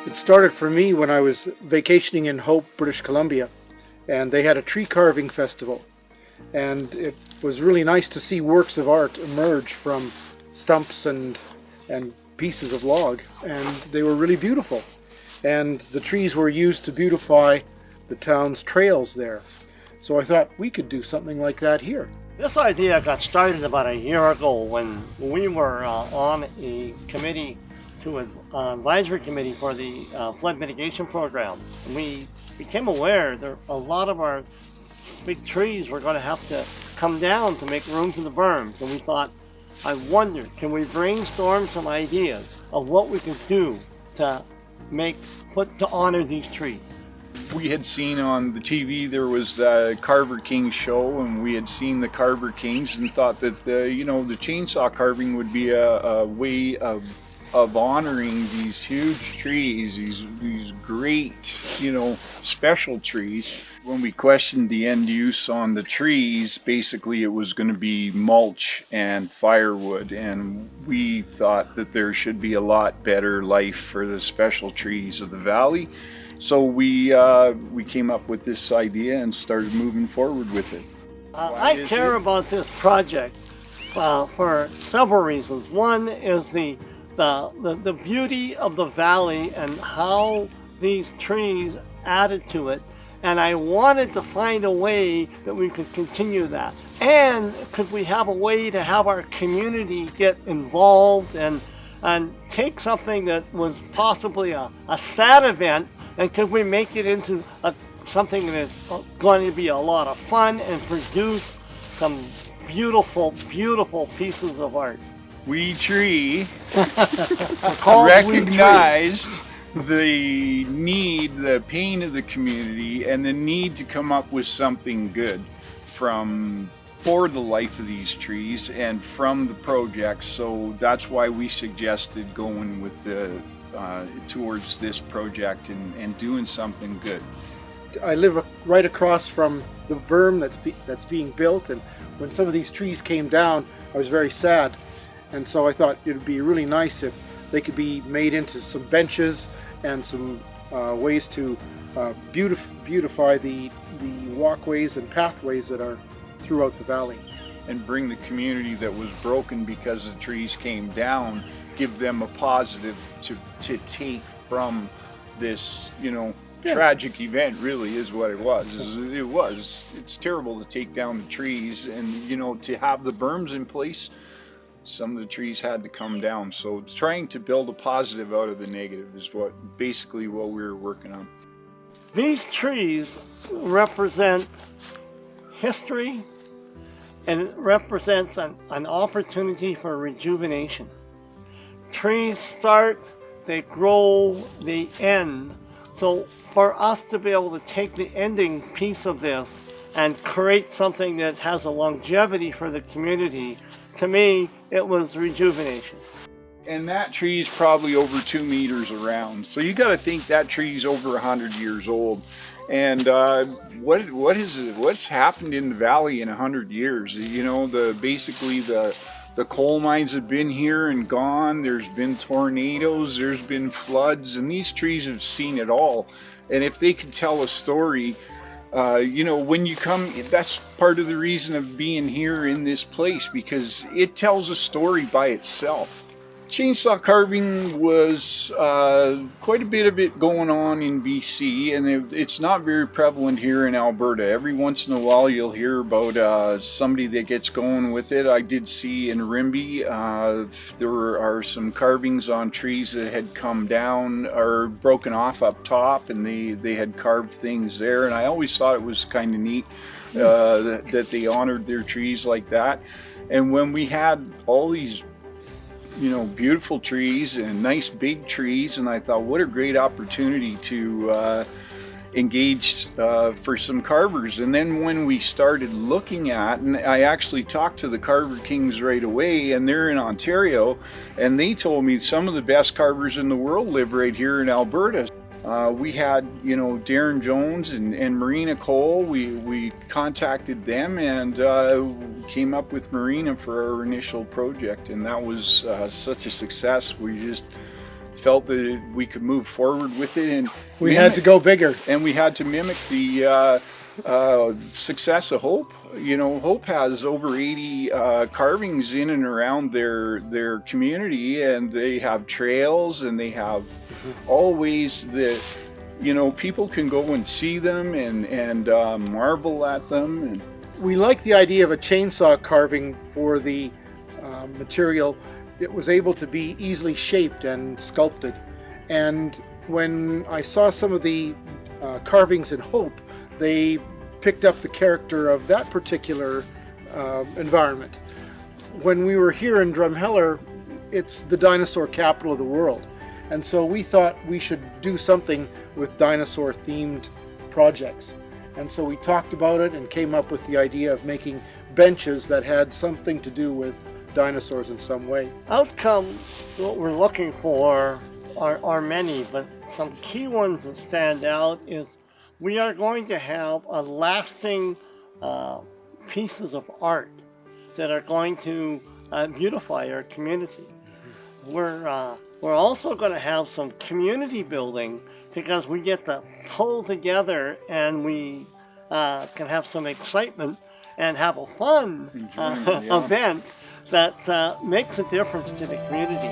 It started for me when I was vacationing in Hope, British Columbia, and they had a tree carving festival. And it was really nice to see works of art emerge from stumps and pieces of log, and they were really beautiful. And the trees were used to beautify the town's trails there. So I thought we could do something like that here. This idea got started about a year ago when we were on a committee to an advisory committee for the flood mitigation program. And we became aware that a lot of our big trees were going to have to come down to make room for the berms. And we thought, I wondered, can we brainstorm some ideas of what we could do to honor these trees? We had seen on the TV there was the Carver King show, and we had seen the Carver Kings and thought that the chainsaw carving would be a way of honoring these huge trees, these great, special trees. When we questioned the end use on the trees, basically it was going to be mulch and firewood, and we thought that there should be a lot better life for the special trees of the valley. So we came up with this idea and started moving forward with it. I care about this project for several reasons. One is the beauty of the valley and how these trees added to it. And I wanted to find a way that we could continue that. And could we have a way to have our community get involved and take something that was possibly a sad event, and could we make it into something that is going to be a lot of fun and produce some beautiful, beautiful pieces of art? We Tree recognized the need, the pain of the community, and the need to come up with something good for the life of these trees and from the project. So that's why we suggested going with towards this project and doing something good. I live right across from the berm that's being built, and when some of these trees came down, I was very sad. And so I thought it would be really nice if they could be made into some benches and some ways to beautify the walkways and pathways that are throughout the valley. And bring the community that was broken because the trees came down, give them a positive to take from this, tragic event. Really is what it was. It's terrible to take down the trees, and to have the berms in place, some of the trees had to come down. So trying to build a positive out of the negative is basically what we were working on. These trees represent history, and it represents an opportunity for rejuvenation. Trees start, they grow, they end. So for us to be able to take the ending piece of this and create something that has a longevity for the community, to me, it was rejuvenation. And that tree is probably over 2 meters around. So you got to think that tree's over 100 years old. And what's happened in the valley in 100 years? Basically the coal mines have been here and gone. There's been tornadoes, there's been floods, and these trees have seen it all. And if they could tell a story, when you come, that's part of the reason of being here in this place, because it tells a story by itself. Chainsaw carving was quite a bit of it going on in BC, and it's not very prevalent here in Alberta. Every once in a while you'll hear about somebody that gets going with it. I did see in Rimbey there are some carvings on trees that had come down or broken off up top, and they had carved things there, and I always thought it was kind of neat that they honored their trees like that. And when we had all these beautiful trees and nice big trees, and I thought, what a great opportunity to engage for some carvers. And then when we started looking at, and I actually talked to the Carver Kings right away, and they're in Ontario, and they told me some of the best carvers in the world live right here in Alberta. We had, Darren Jones and Marina Cole. We contacted them and came up with Marina for our initial project, and that was such a success. We just felt that we could move forward with it, and We had to go bigger. and we had to mimic the success of Hope. You know, Hope has over 80 carvings in and around their community, and they have trails, and they have all ways that, you know, people can go and see them and marvel at them. And We like the idea of a chainsaw carving for the material. It was able to be easily shaped and sculpted. And when I saw some of the carvings in Hope, they picked up the character of that particular environment. When we were here in Drumheller, it's the dinosaur capital of the world. And so we thought we should do something with dinosaur themed projects. And so we talked about it and came up with the idea of making benches that had something to do with dinosaurs in some way. Outcomes, what we're looking for are many, but some key ones that stand out is we are going to have a lasting pieces of art that are going to beautify our community. We're also going to have some community building because we get to pull together and we can have some excitement and have a fun Enjoyment, yeah. event that makes a difference to the community.